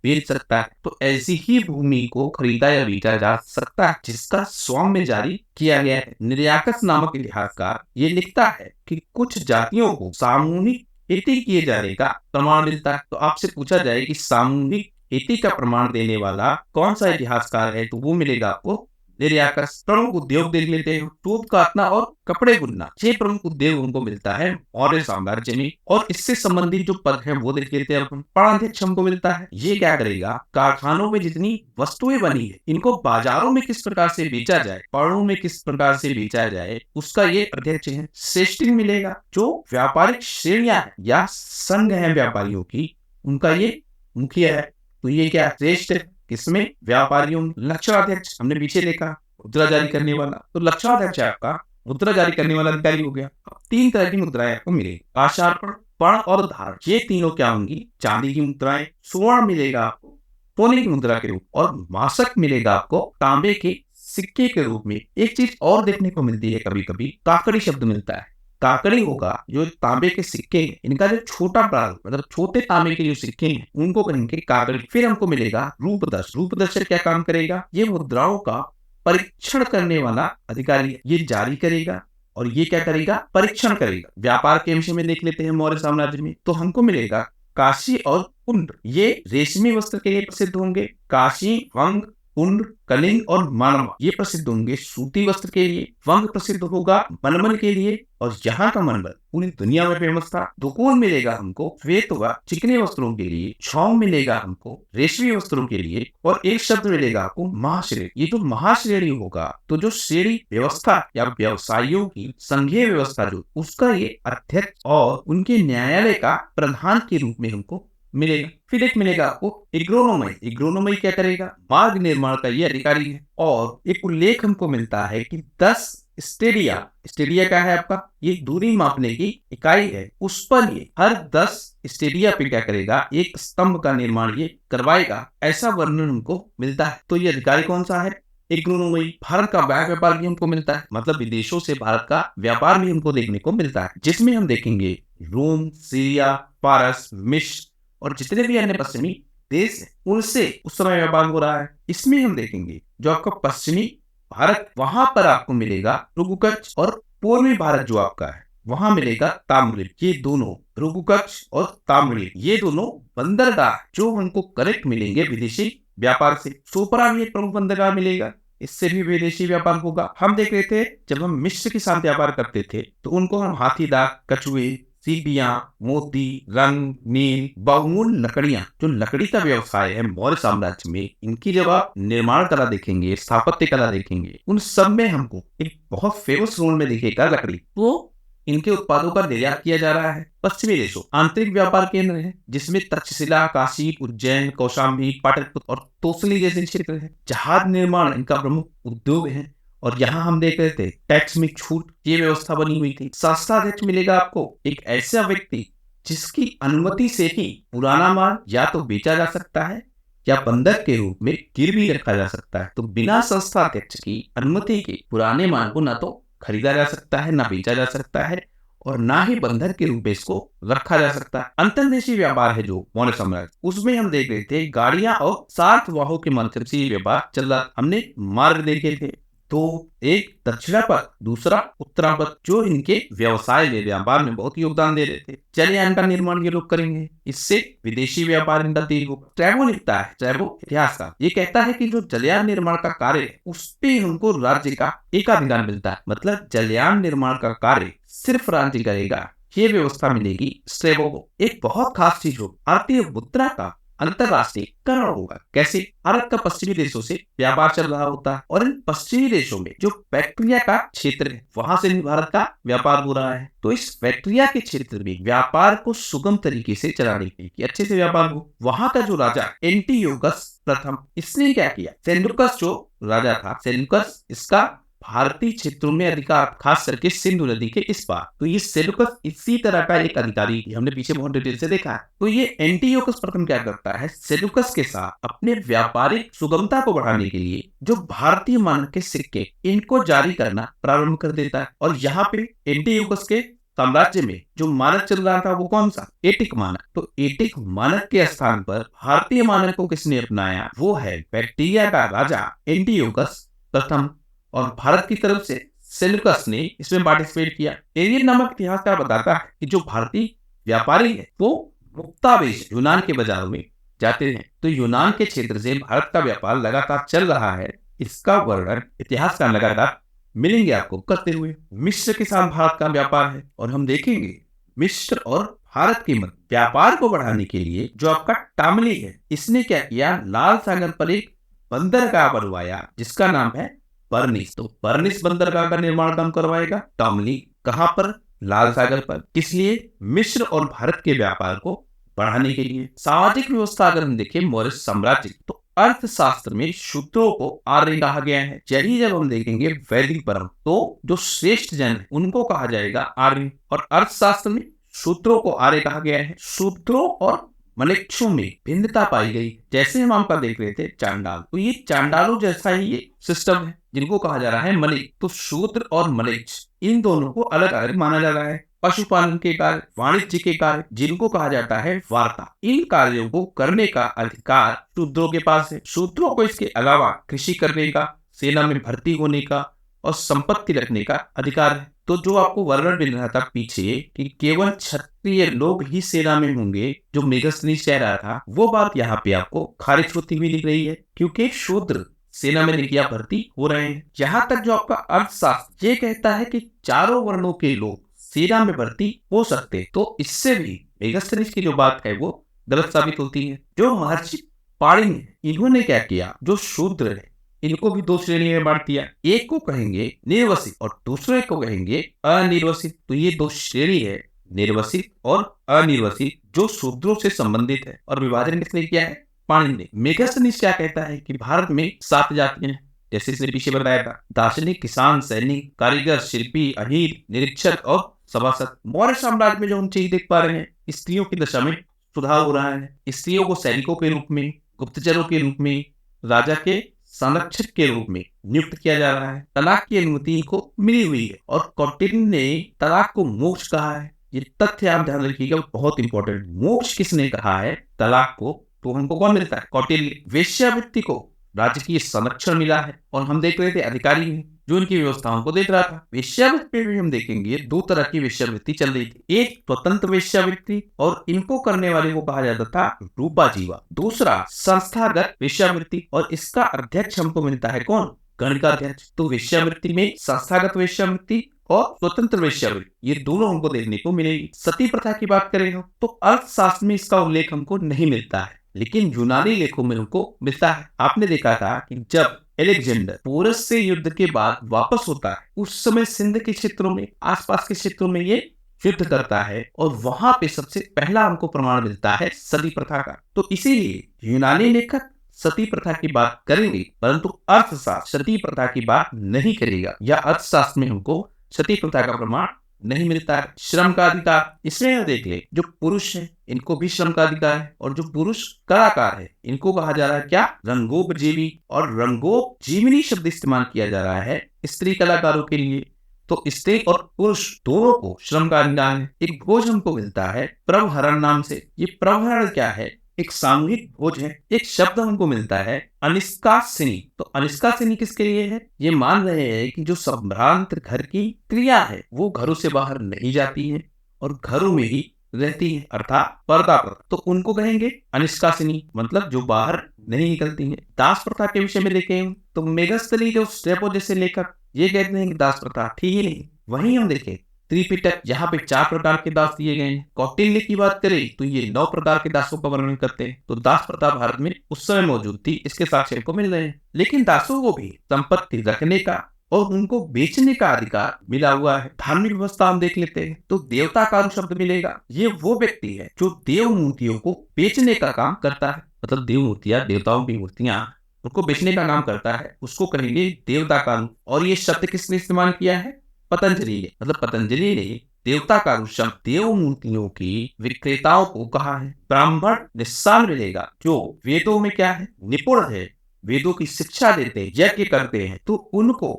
बेच सकता है। तो ऐसी ही भूमि को खरीदा या बेचा जा सकता है जिसका स्वाम्य जारी किया गया है। निर्याकस नामक इतिहासकार ये लिखता है कि कुछ जातियों को सामूहिक खेती किए जाने का प्रमाण मिलता है। तो आपसे पूछा जाए कि सामूहिक खेती का प्रमाण देने वाला कौन सा इतिहासकार है, तो वो मिलेगा आपको निर्याकस। प्रमुख उद्योग देख लेते हैं, टूप काटना और कपड़े बुनना, 6 प्रमुख उद्योग उनको मिलता है मौर्य साम्राज्य में। और इससे संबंधित जो पद है वो देख लेते हैं अपन। प्राणाध्यक्ष हमको मिलता है, ये क्या करेगा? कारखानों में जितनी वस्तुएं बनी है, इनको बाजारों में किस प्रकार से बेचा जाए, पड़ों में किस प्रकार से बेचा जाए, उसका ये अध्यक्ष है। श्रेष्ठी मिलेगा, जो व्यापारिक श्रेणियां है या संघ है व्यापारियों की, उनका ये मुखिया है। तो ये क्या? श्रेष्ठ किसमें? व्यापारियों। लक्षाध्यक्ष हमने पीछे देखा, मुद्रा जारी करने वाला, तो लक्षाध्यक्ष आपका मुद्रा जारी करने वाला अधिकारी हो गया। अब 3 तरह की मुद्राएं आपको मिलेगी, आशार्पण, पण और धारण। ये तीनों क्या होंगी? चांदी की मुद्राएं। स्वर्ण मिलेगा आपको सोने की मुद्रा के रूप, और मासक मिलेगा आपको तांबे के सिक्के के रूप में। एक चीज और देखने को मिलती है, कभी कभी काकड़ी शब्द मिलता है। काकड़ी होगा जो तांबे के सिक्के हैं, इनका जो छोटा प्रारूप, मतलब छोटे तांबे के जो सिक्के हैं उनको कहेंगे काकड़ी। फिर हमको मिलेगा रूपदर्श। रूपदर्श क्या काम करेगा? ये मुद्राओं का परीक्षण करने वाला अधिकारी है, ये जारी करेगा और ये क्या करेगा? परीक्षण करेगा। व्यापार के विषय में देख लेते हैं मौर्य साम्राज्य में, तो हमको मिलेगा काशी और कुंड, ये रेशमी वस्त्र के लिए प्रसिद्ध होंगे। काशी, वंग, कुंड, कलिंग और मानवा ये प्रसिद्ध होंगे सूती वस्त्र के लिए। वंग प्रसिद्ध होगा मलमल के लिए, और यहाँ का मलमल पूरी दुनिया में फेमस था। दुकोन मिलेगा हमको श्वेत व चिकने वस्त्रों के लिए। छाव मिलेगा हमको रेशमी वस्त्रों के लिए, और एक शब्द मिलेगा आपको महाश्रेणी। ये जो महाश्रेणी होगा, तो जो श्रेणी व्यवस्था या व्यवसायियों की संघीय व्यवस्था जो उसका ये अध्यक्ष और उनके न्यायालय का प्रधान के रूप में हमको मिलेगा। फिर एक मिलेगा आपको एग्रोनोमई। एग्रोनोमई क्या करेगा? मार्ग निर्माण का ये अधिकारी है। और एक उल्लेख हमको मिलता है कि 10 स्टेडिया, स्टेडिया क्या है आपका? ये दूरी मापने की इकाई है। उस पर ये हर 10 स्टेडिया पे क्या करेगा? एक स्तंभ का निर्माण ये करवाएगा, ऐसा वर्णन हमको मिलता है। तो ये अधिकारी कौन सा है? एग्रोनोमई। भारत का व्यापार भी हमको मिलता है, मतलब विदेशों से भारत का व्यापार भी हमको देखने को मिलता है, जिसमें हम देखेंगे रोम, सीरिया, पारस, मिस्र और जितने भी अन्य पश्चिमी देश हैं उनसे उस समय व्यापार हो रहा है। इसमें हम देखेंगे जो आपका पश्चिमी भारत, वहां पर आपको मिलेगा रुगुकच्छ, और पूर्वी भारत जो आपका है वहां मिलेगा ताम्रलिप्त। ये दोनों रुगुकच्छ और ताम्रलिप्त ये दोनों बंदरगाह जो हमको करेक्ट मिलेंगे विदेशी व्यापार से। सोपरा भी एक प्रमुख बंदरगाह मिलेगा, इससे भी विदेशी व्यापार होगा। हम देख रहे थे जब हम मिस्र के साथ व्यापार करते थे तो उनको हम हाथी दांत, कछुए, सीपियां, मोती, रंग, नील, बहुमूल्य लकड़ियां, जो लकड़ी का व्यवसाय है मौर्य साम्राज्य में, इनकी जब आप निर्माण कला देखेंगे, स्थापत्य कला देखेंगे, उन सब में हमको एक बहुत फेमस रोल में दिखेगा लकड़ी। तो इनके उत्पादों का निर्यात किया जा रहा है पश्चिमी देशों। आंतरिक व्यापार केंद्र है जिसमें तक्षशिला, काशी, उज्जैन, कौशाम्बी, पाटलिपुत्र और तोसली जैसे क्षेत्र है। जहाज निर्माण इनका प्रमुख उद्योग है। और यहाँ हम देख रहे थे टैक्स में छूट, ये व्यवस्था बनी हुई थी। शास्त्राध्यक्ष मिलेगा आपको एक ऐसा व्यक्ति जिसकी अनुमति से ही पुराना माल या तो बेचा जा सकता है या बंधक के रूप में गिरवी रखा जा सकता है। तो बिना संस्थाध्यक्ष की अनुमति के पुराने माल को ना तो खरीदा जा सकता है, ना बेचा जा सकता है, और ना ही बंधक के रूप में इसको रखा जा सकता है। अंतर्देशीय व्यापार है जो मौर्य साम्राज्य, उसमें हम देख रहे थे गाड़ियां और सार्थवाहों के माध्यम से व्यापार चल रहा। हमने मार्ग देखे थे तो एक दक्षिणापथ, दूसरा उत्तरापथ, जो इनके व्यवसाय में व्यापार में बहुत योगदान दे रहे थे। जलयान का निर्माण ये लोग करेंगे, इससे विदेशी व्यापार इनका तेज होगा। स्ट्रैबो लिखता है, स्ट्रैबो इतिहास का, ये कहता है कि जो जलयान निर्माण का कार्य है उस पे हमको राज्य का एकाधिकार मिलता है। मतलब जलयान निर्माण का कार्य सिर्फ राज्य करेगा, ये व्यवस्था मिलेगी स्ट्रैबो को। एक बहुत खास चीज हो, भारतीय मुद्रा का अंतरराष्ट्रीय करण होगा। कैसे? भारत का पश्चिमी देशों से व्यापार चल रहा होता है, और इन पश्चिमी देशों में जो बैक्टीरिया का क्षेत्र है वहां से भी भारत का व्यापार हो रहा है। तो इस बैक्टीरिया के क्षेत्र में व्यापार को सुगम तरीके से चलाने के लिए, अच्छे से व्यापार हो, वहां का जो राजा एंटियोकस प्रथम, इसने क्या किया? सेल्यूकस जो राजा था, सेल्यूकस, इसका भारतीय क्षेत्रों में अधिकार, खास करके सिंधु नदी के इस पार। तो ये सेल्यूकस इसी तरह का एक अधिकारी, हमने पीछे बहुत डिटेल से देखा है। तो ये एंटियोकस प्रथम क्या करता है? सेल्यूकस के साथ अपने व्यापारिक सुगमता को बढ़ाने के लिए जो भारतीय मानक के सिक्के, इनको जारी करना प्रारंभ कर देता है। और यहाँ पे एंटियोकस के साम्राज्य में जो मानक चल रहा था वो कौन सा? एटिक मानक। तो एटिक मानक के स्थान पर भारतीय मानक को किसने अपनाया? वो है बैक्टीरिया का राजा एंटियोकस प्रथम, और भारत की तरफ से सेल्यूकस ने इसमें पार्टिसिपेट किया। एरियन नामक इतिहासकार बताता है कि जो भारतीय व्यापारी है वो मुक्तावेश यूनान के बाजारों में जाते हैं। तो यूनान के क्षेत्र से भारत का व्यापार लगातार चल रहा है, इसका वर्णन इतिहासकार लगातार मिलेंगे आपको करते हुए। मिस्र के साथ भारत का व्यापार है, और हम देखेंगे मिस्र और भारत के मध्य व्यापार को बढ़ाने के लिए जो आपका टामली है, इसने क्या किया? लाल सागर पर एक बंदरगाह बनवाया जिसका नाम है बर्निस। तो बर्निस बंदरगाह का निर्माण काम करवाएगा टामली। कहां पर? लाल सागर पर। किस लिए? मिस्र और भारत के व्यापार को बढ़ाने के लिए। सामाजिक व्यवस्था अगर हम देखें मौर्य साम्राज्य, तो अर्थशास्त्र में शूद्रों को आर्य कहा गया है। यही जब हम देखेंगे वैदिक परम, तो जो श्रेष्ठ जन है उनको कहा जाएगा आर्य, और अर्थशास्त्र में शूद्रों को आर्य कहा गया है। शूद्रों और मलेच्छों में भिन्नता पाई गई। जैसे हम आपका देख रहे थे चांडाल, तो ये चांडालों जैसा ही ये सिस्टम है जिनको कहा जा रहा है मलिक। तो शूद्र और मलेच्छ इन दोनों को अलग अलग माना जा रहा है। पशुपालन के कार्य, वाणिज्य के कार्य जिनको कहा जाता है वार्ता, इन कार्यों को करने का अधिकार शूद्रों के पास है। शूद्रों को इसके अलावा कृषि करने का, सेना में भर्ती होने का और संपत्ति रखने का अधिकार है। तो जो आपको वर्णन मिल रहा था पीछे कि केवल क्षत्रिय लोग ही सेना में होंगे, जो मेगस्थनीज कह रहा था, वो बात यहाँ पे आपको खारिज होती हुई दिख रही है, क्योंकि शूद्र सेना में निकिया भर्ती हो रहे हैं। यहाँ तक जो आपका अर्थशास्त्र ये कहता है कि चारों वर्णों के लोग सेना में भर्ती हो सकते, तो इससे भी मेगस्थनीज की जो बात है वो गलत साबित होती है। जो महर्षि पाणिनि है, इन्होंने क्या किया, जो शूद्र है इनको भी दो श्रेणी में बांट दिया। एक को कहेंगे निर्वसित और दूसरे को कहेंगे अनिर्वसित। तो ये दो श्रेणी है, निर्वसित और अनिर्वसित, जो शूद्रों से संबंधित है। और विभाजन किसने किया है, पाणिनि ने। मेगस्थनीज क्या कहता है कि भारत में 7 जातियां हैं, जैसे इसने पीछे बताया था, दार्शनिक, किसान, सैनिक, कारीगर, शिल्पी, अहीर, निरीक्षक और सभासद। मौर्य साम्राज्य में जो हम चीज देख पा रहे हैं, स्त्रियों की दशा में सुधार हो रहा है। स्त्रियों को सैनिकों के रूप में, गुप्तचरों के रूप में, राजा के संरक्षक के रूप में नियुक्त किया जा रहा है। तलाक की अनुमति इनको मिली हुई है, और कौटिल्य ने तलाक को मोक्ष कहा है। ये तथ्य आप ध्यान रखिएगा, बहुत इंपॉर्टेंट। मोक्ष किसने कहा है तलाक को, तो हमको कौन मिलता है, कौटिल्य। वेश्यावृत्ति को राजकीय संरक्षण मिला है, और हम देख रहे थे अधिकारी हैं जो इनकी व्यवस्थाओं को देख रहा था। वेश्यावृत्ति में हम देखेंगे 2 तरह की वेश्यावृत्ति चल रही थी। एक स्वतंत्र वेश्यावृत्ति, और इनको करने वाले को कहा जाता था रूपा जीवा। दूसरा संस्थागत वेश्यावृत्ति, और इसका अध्यक्ष हमको मिलता है कौन, गण का अध्यक्ष। तो वेश्यावृत्ति में संस्थागत वेश्यावृत्ति और स्वतंत्र वेश्यावृत्ति, ये दोनों हमको देखने को मिलेगी। सती प्रथा की बात करें हम, तो अर्थशास्त्र में इसका उल्लेख हमको नहीं मिलता है, लेकिन यूनानी लेखों में हमको मिलता है। आपने देखा था कि जब अलेक्जेंडर पोरस से युद्ध के बाद वापस होता है, उस समय सिंध के क्षेत्रों में, आसपास के क्षेत्रों में ये युद्ध करता है, और वहां पे सबसे पहला हमको प्रमाण मिलता है सती प्रथा का। तो इसीलिए यूनानी लेखक सती प्रथा की बात करेंगे, परंतु अर्थशास्त्र सती प्रथा की बात नहीं करेगा, या अर्थशास्त्र में हमको सती प्रथा का प्रमाण नहीं मिलता है। श्रम का अधिकार, इसमें यह देख ले, जो पुरुष है इनको भी श्रम का अधिकार है, और जो पुरुष कलाकार है इनको कहा जा रहा है क्या, रंगोपजीवी। और रंगोपजीविनी शब्द इस्तेमाल किया जा रहा है स्त्री कलाकारों के लिए। तो स्त्री और पुरुष दोनों को श्रम का अधिकार है। एक भोज हमको मिलता है प्रवहरण नाम से। ये प्रवहरण क्या है, एक सामूहिक भोज है। एक शब्द हमको मिलता है अनिष्कासिनी। तो अनिष्कासिनी किसके लिए है, ये मान रहे हैं कि जो संभ्रांत घर की क्रिया है वो घरों से बाहर नहीं जाती है और घरों में ही रहती है, अर्थात पर्दा पर। तो उनको कहेंगे अनिष्कासिनी, मतलब जो बाहर नहीं निकलती है। दास प्रथा के विषय में देखें तो मेगस्थनीज जो स्ट्रेबो जैसे लेखक ये कहते हैं कि दास प्रथा ठीक ही नहीं। वहीं हम देखें त्रिपिटक, यहाँ पे 4 प्रकार के दास दिए गए हैं। कौटिल्य की बात करें तो ये 9 प्रकार के दासों का वर्णन करते हैं। तो दास प्रथा भारत में उस समय मौजूद थी, इसके साक्ष्य को मिल रहे हैं। लेकिन दासों को भी संपत्ति रखने का और उनको बेचने का अधिकार मिला हुआ है। धार्मिक व्यवस्था हम देख लेते हैं तो देवताकार शब्द मिलेगा। ये वो व्यक्ति है जो देव मूर्तियों को बेचने का काम करता है, मतलब देव मूर्तियां, देवताओं की मूर्तियां उनको बेचने का काम करता है, उसको कहेंगे देवताकार। और ये शब्द किसने इस्तेमाल किया है, पतंजलि ने। मतलब पतंजलि ने देवताकार शब्द देव मूर्तियों की विक्रेताओं को कहा है। ब्राह्मण निस्साल मिलेगा जो वेदों में क्या है, निपुण है, वेदों की शिक्षा देते हैं, यज्ञ करते हैं, तो उनको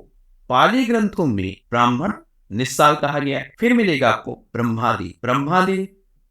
पाली ग्रंथों में ब्राह्मण निस्साल कहा गया है। फिर मिलेगा आपको ब्रह्मादि। ब्रह्मादि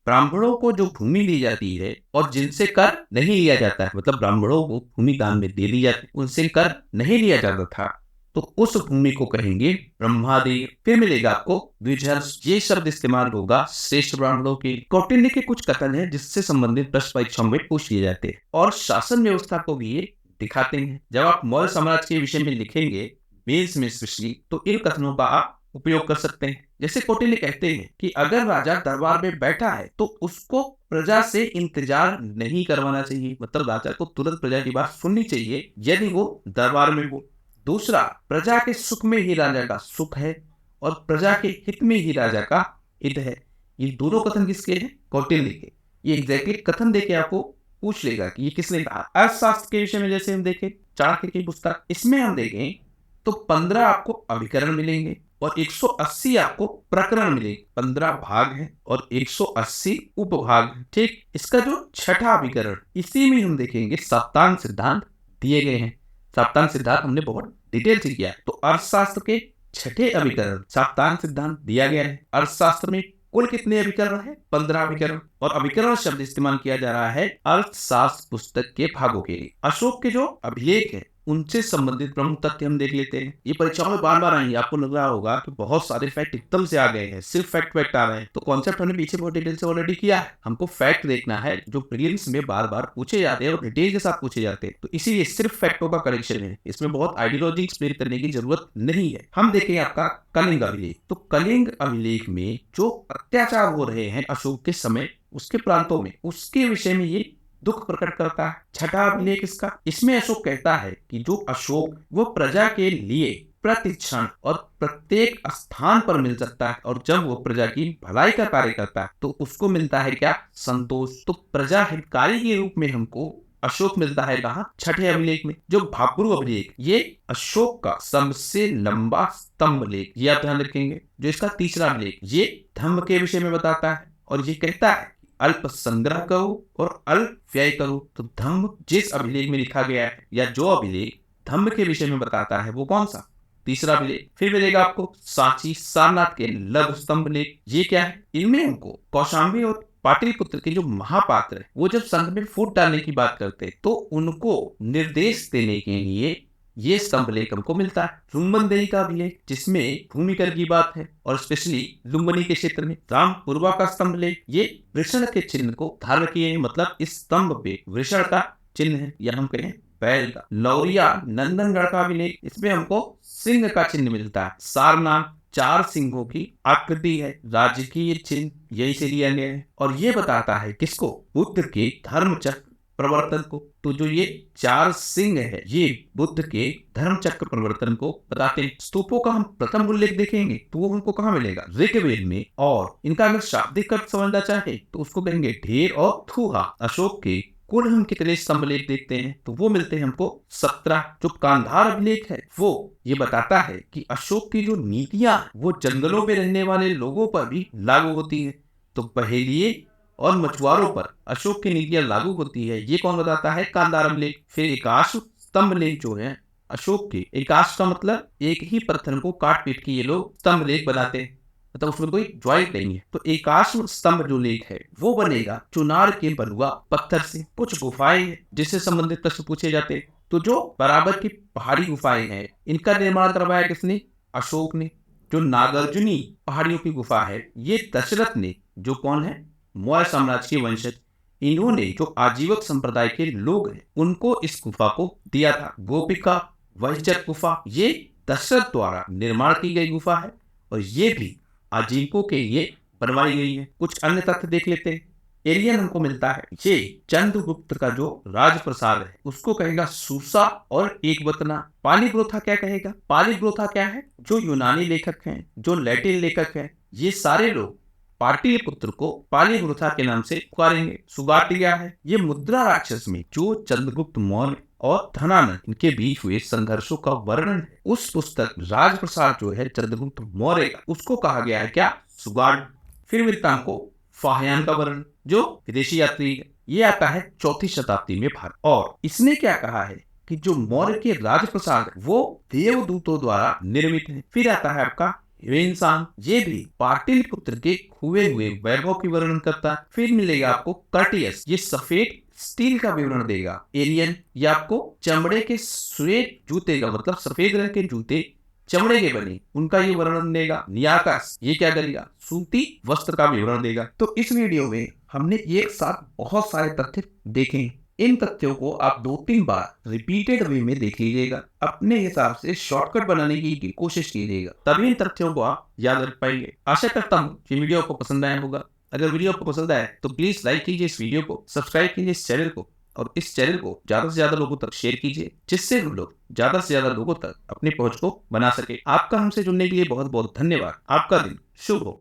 ब्राह्मणों को जो भूमि दी जाती है और जिनसे कर नहीं लिया जाता है, मतलब ब्राह्मणों को भूमि दान में दे दी जाती है, उनसे कर नहीं लिया जाता था, तो उस भूमि को कहेंगे ब्रह्मादि। फिर मिलेगा आपको द्विजर्ष, ये शब्द इस्तेमाल होगा श्रेष्ठ ब्राह्मणों के। कौटिल्य के कुछ कथन है जिससे संबंधित प्रश्न परीक्षाओं में पूछ लिए जाते हैं और शासन व्यवस्था को भी ये दिखाते हैं। जब आप मौर्य साम्राज्य के विषय में लिखेंगे मेंस में स्पेशली, तो इन कथनों का आप उपयोग कर सकते हैं। जैसे कौटिल्य कहते हैं कि अगर राजा दरबार में बैठा है तो उसको प्रजा से इंतजार नहीं करवाना चाहिए, मतलब राजा को तुरंत प्रजा की बात सुननी चाहिए यदि वो दरबार में हो। दूसरा, प्रजा के सुख में ही राजा का सुख है और प्रजा के हित में ही राजा का हित है। ये दोनों कथन किसके हैं, कौटिल्य के। ये एग्जैक्टली कथन देके आपको पूछ लेगा कि ये किसने कहा। अर्थशास्त्र के विषय में जैसे हम देखें चाणक्य की पुस्तक, इसमें हम देखें तो 15 आपको अभिकरण मिलेंगे और 180 आपको प्रकरण मिलेंगे। 15 भाग हैं और 180 उपभाग हैं। ठीक, इसका जो छठा अभिकरण, इसी में हम देखेंगे सप्तांग सिद्धांत दिए गए हैं। सप्तांग सिद्धांत हमने बहुत डिटेल से किया। तो अर्थशास्त्र के छठे अभिकरण सप्तांग सिद्धांत दिया गया है। अर्थशास्त्र में कुल कितने अभिकरण है? 15 अभिकरण। और अभिकरण शब्द इस्तेमाल किया जा रहा है अर्थशास्त्र पुस्तक के भागों के लिए। अशोक के जो अभिलेख है उनसे संबंधित प्रमुख तथ्य हम देख लेते हैं। ये परीक्षाओं में बार बार आएंगे, आपको लग रहा होगा कि बहुत सारे फैक्ट एकदम से आ गए हैं, सिर्फ फैक्ट आ रहे हैं। तो कॉन्सेप्ट हमने पीछे बहुत डिटेल से ऑलरेडी किया है। हमको फैक्ट देखना है जो प्रीलिम्स में बार बार पूछे जाते हैं और डिटेल के साथ पूछे जाते हैं। तो इसीलिए सिर्फ फैक्टों का कलेक्शन है, इसमें बहुत आइडियोलॉजी एक्सप्लेन करने की जरूरत नहीं है। हम देखें आपका कलिंग अभिलेख। तो कलिंग अभिलेख में जो अत्याचार हो रहे हैं अशोक के समय उसके प्रांतों में, उसके विषय में ये दुख प्रकट करता है। छठा अभिलेख इसका, इसमें अशोक कहता है कि जो अशोक वो प्रजा के लिए प्रतिक्षण और प्रत्येक स्थान पर मिल सकता है, और जब वो प्रजा की भलाई का कार्य करता है तो उसको मिलता है क्या? संतोष। तो प्रजा हितकारी के रूप में हमको अशोक मिलता है कहाँ? छठे अभिलेख में। जो भाब्रू अभिलेख, ये अशोक का सबसे लंबा स्तंभ लेख, ये आप ध्यान रखेंगे। जो इसका तीसरा अभिलेख, ये धम्म के विषय में बताता है और ये कहता है अल्प संग्रह करो और अल्प व्यय करो। तो धम्म जिस अभिलेख में लिखा गया है या जो अभिलेख धम्म के विषय में बताता है वो कौन सा? तीसरा अभिलेख। फिर मिलेगा आपको सांची सारनाथ के लघु स्तंभ लेख। ये क्या है? इनमें हमको कौशाम्बी और पाटलिपुत्र के जो महापात्र है वो जब संघ में फूट डालने की बात करते हैं तो उनको निर्देश देने के लिए ये स्तंभ लेख हमको मिलता है। लुम्बनदेही का अभिलेख जिसमें भूमिकर की बात है और स्पेशली लुम्बनी के क्षेत्र में। रामपुरवा का स्तंभ लेख, ये वृषण के चिन्ह को धारण किए हैं, मतलब इस स्तंभ पे वृषण का चिन्ह है या हम कहें बैल का। लौरिया नंदनगढ़ का अभिलेख, इसमें हमको सिंह का चिन्ह मिलता है। सारनाथ 4 सिंहों की आकृति है, राजकीय चिन्ह यही से लिया गया है और ये बताता है किसको? बुद्ध के धर्मचक्र प्रवर्तन को। तो जो ये 4 सिंह है ये बुद्ध के धर्मचक्र प्रवर्तन को बताते हैं। स्तूपों का हम प्रथम उल्लेख देखेंगे तो वो हमको कहाँ मिलेगा? ऋग्वेद में। और इनका अगर शाब्दिक अर्थ समझना चाहे तो उसको कहेंगे ढेर और थूहा। अशोक के कुल हम कितने स्तंभ लेख देखते हैं तो वो मिलते हैं हमको 17। जो कांधार अभिलेख है वो ये बताता है कि अशोक की जो नीतियां वो जंगलों में रहने वाले लोगों पर भी लागू होती है। तो पहेलिये और मछुआरों पर अशोक की नीतियां लागू होती है, ये कौन बताता है? कांधार अभिलेख। फिर एकाश्व स्तंभ लेख जो है अशोक के, एकाश्व का मतलब एक ही पत्थर को काट पीट के ये लोग स्तंभ लेख बनाते हैं, मतलब उसमें कोई ज्वाइंट नहीं है। तो एकाश्व स्तंभ जो लेख है वो बनेगा चुनार के बलुआ पत्थर से। कुछ गुफाएं हैं जिससे संबंधित प्रश्न पूछे जाते हैं। तो जो बराबर की पहाड़ी गुफाएं हैं इनका निर्माण करवाया किसने? अशोक ने। जो नागार्जुनी पहाड़ियों की गुफा है ये दशरथ ने, जो कौन है? मौर्य साम्राज्य के वंशज। इन्होंने जो आजीवक संप्रदाय के लोग हैं उनको इस गुफा को दिया था। गोपिका वैजर गुफा, ये दशरथ द्वारा निर्माण की गई गुफा है और ये भी आजीवकों के लिए बनवाई गई है। कुछ अन्य तथ्य देख लेते हैं। एलियन हमको मिलता है, ये चंद्रगुप्त का जो राजप्रसाद है उसको कहेगा सूसा और एकवतना। पालीग्रोथा क्या कहेगा? पालीग्रोथा क्या है? जो यूनानी लेखक हैं, जो लैटिन लेखक हैं, ये सारे लोग पाटलिपुत्र को पालीग्रोथा के नाम से पुकारेंगे। सुगाटिया है, ये मुद्रा राक्षस में जो चंद्रगुप्त मौर्य और धनानंद इनके बीच हुए संघर्षों का वर्णन है। उस पुस्तक राजप्रसाद जो है चंद्रगुप्त मौर्य का, उसको कहा गया है क्या? सुगाट। फिर मिलता हमको फाहयान का वर्णन जो विदेशी यात्री है, ये आता है 4वीं शताब्दी में भारत। और इसने क्या कहा है कि जो मौर्य के राजप्रसाद वो देवदूतों द्वारा निर्मित है। फिर आता है आपका इंसान, ये भी पाटलिपुत्र के खोए हुए वैभव की वर्णन करता है। फिर मिलेगा आपको कर्टियस, ये सफेद स्टील का विवरण देगा। एलियन, ये आपको चमड़े के श्वेत जूते का, मतलब सफेद रंग के जूते चमड़े के बने, उनका ये वर्णन देगा। नियाकस, ये क्या करेगा? सूती वस्त्र का विवरण देगा। तो इस वीडियो में हमने एक साथ बहुत सारे तथ्य देखे। इन तथ्यों को आप 2-3 बार रिपीटेड वे में देख लीजिएगा, अपने हिसाब से शॉर्टकट बनाने की कोशिश कीजिएगा, तभी इन तथ्यों को आप याद रख पाएंगे। आशा करता हूँ कि वीडियो आपको पसंद आया होगा। अगर वीडियो आपको पसंद आए तो प्लीज लाइक कीजिए इस वीडियो को, सब्सक्राइब कीजिए इस चैनल को और इस चैनल को ज्यादा से ज्यादा लोगों तक शेयर कीजिए, जिससे हम लोग ज्यादा से ज्यादा लोगों तक अपनी पहुंच को बना सके। आपका हमसे जुड़ने के लिए बहुत बहुत धन्यवाद। आपका दिन शुभ हो।